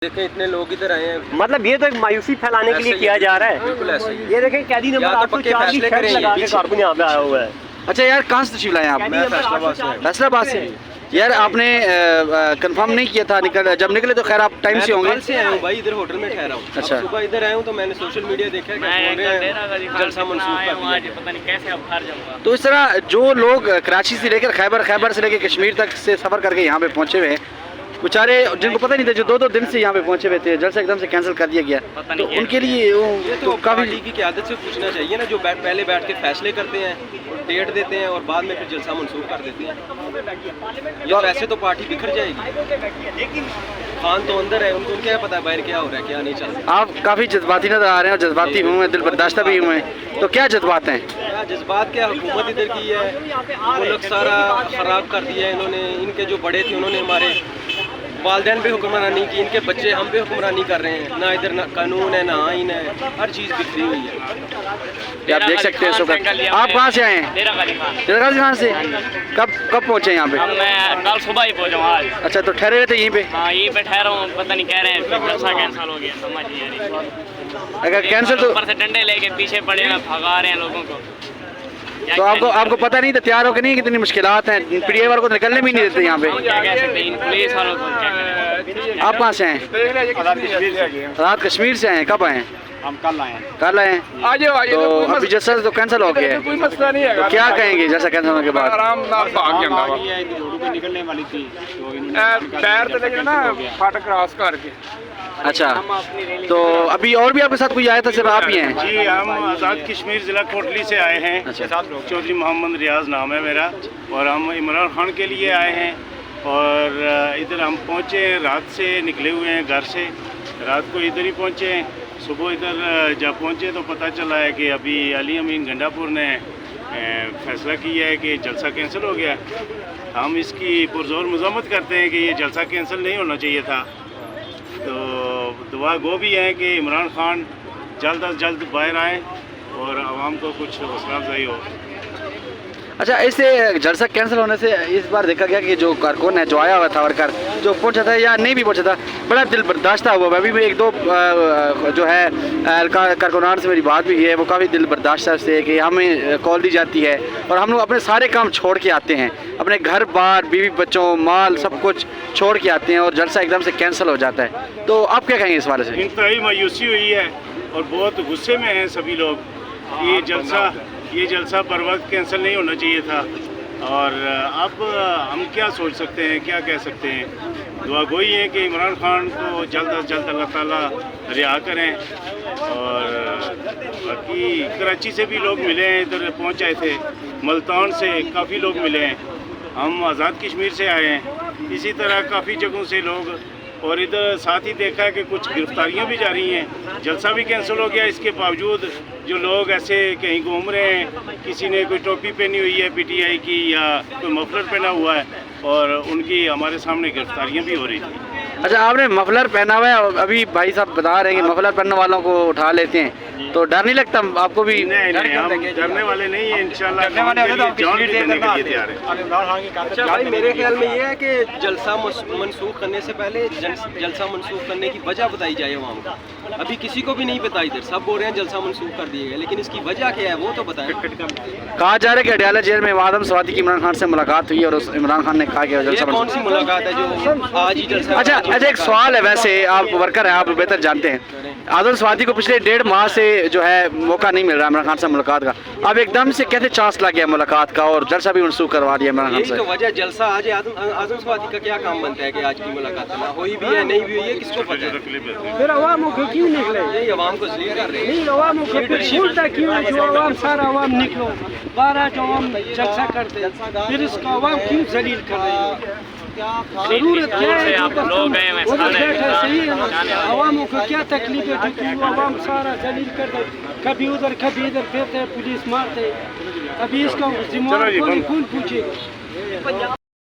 देखें इतने लोग इधर आए हैं, मतलब ये तो एक मायूसी फैलाने के लिए किया जा रहा है। बिल्कुल ऐसे ही। ये देखें कैदी नंबर 804 की शर्ट लगा के कारकुन यहाँ पे आया हुआ है। अच्छा यार, कहाँ से तशरीफ लाए आप? मैं फैसलाबाद से हूँ। फैसलाबाद से। यार आपने कंफर्म नहीं किया था, जब निकले तो खैर आप टाइम से होंगे। कल से आया हूँ भाई, इधर होटल में ठहरा हूँ। अच्छा। सुबह इधर आया हूँ तो मैंने सोशल मीडिया देखा कि जलसा मंसूख कर दिया। पता नहीं कैसे अब हार जाऊंगा। तो इस तरह जो लोग कराची से लेकर खैबर से लेकर कश्मीर तक से सफ़र करके यहाँ पे पहुँचे हुए हैं, बेचारे जिनको पता नहीं था, जो दो दिन से यहाँ पे पहुँचे हुए थे, जलसा एकदम से कैंसिल कर दिया गया, तो उनके लिए ये तो काफ़ी पार्टी की क़यादत से पूछना चाहिए ना, जो पहले बैठ के फैसले करते हैं, डेट देते हैं और बाद में फिर जलसा मंसूख कर देते हैं। ये वैसे तो पार्टी बिखर जाएगी। खान तो अंदर है, उनको क्या पता है बाहर क्या हो रहा है क्या नहीं चल रहा। आप काफ़ी जज्बाती नजर आ रहे हैं और जज्बाती हुए हैं, दिल बर्दाश्ता भी हुए हैं, तो क्या जज्बात हैं? क्या जज्बात, क्या हुकूमत इधर की है, मुल्क सारा ख़राब कर दिया है इन्होंने। इनके जो बड़े थे उन्होंने हमारे वालिदैन पे हुक्मरानी की, इनके बच्चे हम पे हुक्मरानी कर रहे हैं। ना इधर ना कानून है ना आइन है, हर चीज़ बिखरी हुई है। आप देख सकते हैं इस वक्त। आप कहाँ से आए हैं? तेरा खान से। कब पहुँचे यहाँ पे? मैं कल सुबह ही पहुँचा हूँ आज। अच्छा, तो ठहरे हुए थे यहीं पे? हाँ, यहीं पे ठहरा हूँ। पता नहीं कह रहे हैं जलसा कैंसिल हो गया, समझ नहीं आ रही। अगर कैंसिल तो ऊपर से डंडे लेके पीछे पड़े हैं, भगा रहे हैं लोगों को। तो आपको पता नहीं था, तैयार हो के नहीं कितनी मुश्किलात हैं, पीडीए वालों को निकलने भी नहीं देते यहाँ पे। क्या कह सकते हैं पुलिस वालों को, क्या करें। आप कहाँ से हैं? आज़ाद कश्मीर से आए। कब आए? हम कल आए हैं। कल आए हैं। आ जाओ तो अभी जैसा तो कैंसिल हो गया है, कोई मसला नहीं है। तो क्या कहेंगे जैसा कैंसिल होने के बाद? आराम नाल भाग जांदा वा। रोड पे निकलने वाली थी तो इन्होंने पैर ते लगे ना फट क्रॉस करके। अच्छा, तो अभी और भी आपके साथ कोई आया था, सिर्फ आप ही हैं? जी, हम आज़ाद कश्मीर ज़िला कोटली से आए हैं। अच्छा। चौधरी मोहम्मद रियाज नाम है मेरा, और हम इमरान खान के लिए आए हैं। और इधर हम पहुँचे, रात से निकले हुए हैं घर से, रात को इधर ही पहुँचे। सुबह इधर जब पहुँचे तो पता चला है कि अभी अली अमीन गंडापुर ने फैसला किया है कि जलसा कैंसिल हो गया। हम इसकी पुरजोर मज़म्मत करते हैं कि ये जलसा कैंसिल नहीं होना चाहिए था। तो दुआ गो भी है कि इमरान खान जल्द अज जल्द बाहर आएँ और आवाम को कुछ हौसला अफजाई हो। अच्छा, इससे जलसा कैंसिल होने से इस बार देखा गया कि जो कारकुन है, जो आया हुआ था वर्कर, जो पहुंचा था या नहीं भी पहुंचा था, बड़ा दिल बर्दाश्ता हुआ। अभी भी एक दो जो है कारकुनान से मेरी बात भी है, वो काफ़ी दिल बर्दाश्ता से कि हमें कॉल दी जाती है और हम लोग अपने सारे काम छोड़ के आते हैं, अपने घर बार बीवी बच्चों माल सब कुछ छोड़ के आते हैं और जलसा एकदम से कैंसिल हो जाता है। तो आप क्या कहेंगे इस बारे से? इंतहाई मायूसी हुई है और बहुत गुस्से में हैं सभी लोग। ये जलसा बर वक्त कैंसिल नहीं होना चाहिए था। और अब हम क्या सोच सकते हैं, क्या कह सकते हैं? दुआ गोई है कि इमरान खान को जल्द अज जल्द अल्लाह ताला रिहा करें। और बाकी कराची से भी लोग मिले हैं, इधर पहुंच आए थे, मुल्तान से काफ़ी लोग मिले हैं। हम आज़ाद कश्मीर से आए हैं, इसी तरह काफ़ी जगहों से लोग। और इधर साथ ही देखा है कि कुछ गिरफ्तारियां भी जारी हैं। जलसा भी कैंसिल हो गया, इसके बावजूद जो लोग ऐसे कहीं घूम रहे हैं, किसी ने कोई टोपी पहनी हुई है पीटीआई की या कोई मफलर पहना हुआ है, और उनकी हमारे सामने गिरफ्तारियां भी हो रही थी। अच्छा, आपने मफलर पहना हुआ है, अभी भाई साहब बता रहे हैं कि मफलर पहनने वालों को उठा लेते हैं, तो डर नहीं लगता आपको भी? नहीं, हम डरने वाले नहीं हैं, इंशाल्लाह जान भी देने के लिए तैयार हैं। अच्छा भाई, मेरे ख्याल में ये है कि जलसा मंसूख करने से पहले जलसा मंसूख करने की वजह बताई जाए अवाम को। अभी किसी को भी नहीं पता, इधर सब बोल रहे हैं जलसा मंसूख कर दिए गए, लेकिन इसकी वजह क्या है वो तो बताएं। कहा जा रहा है कि अडयाला जेल में आदम स्वाति की इमरान खान से मुलाकात हुई और उस इमरान खान ने कहा कि जलसा कौन सी मुलाकात है जो आज ही जलसा? अच्छा, एक सवाल है, वैसे आप वर्कर हैं, आप बेहतर जानते हैं, आदम स्वाति को पिछले 1.5 माह से जो है मौका नहीं मिल रहा इमरान खान से मुलाकात का। अब एकदम से कैसे चांस लग गया मुलाकात का और जलसा भी मनसूख करवा दिया इमरान खान से? यही तो वजह, जलसा आज आदम स्वाति का क्या काम बनता है कि आज की मुलाकात करना? हुई भी है नहीं भी हुई है, किसको पता है? फिर अवाम को क्यों निकले? यही अवाम को जलील कर रहे हैं। नहीं, अवाम को उल्टा क्यों है? जो अवाम सारा अवाम निकलो, 12 जो अवाम जलसा करते, फिर इसको अवाम क्यों जलील कर रही है? जरूरत क्या है? उधर बैठे सही है ना, अवामों को क्या तकलीफ है जो कि वो अवाम सारा जलील कर दे, कभी उधर कभी इधर फिरते, पुलिस मारते। अभी इसका जिम्मेदार कौन पूछेगा?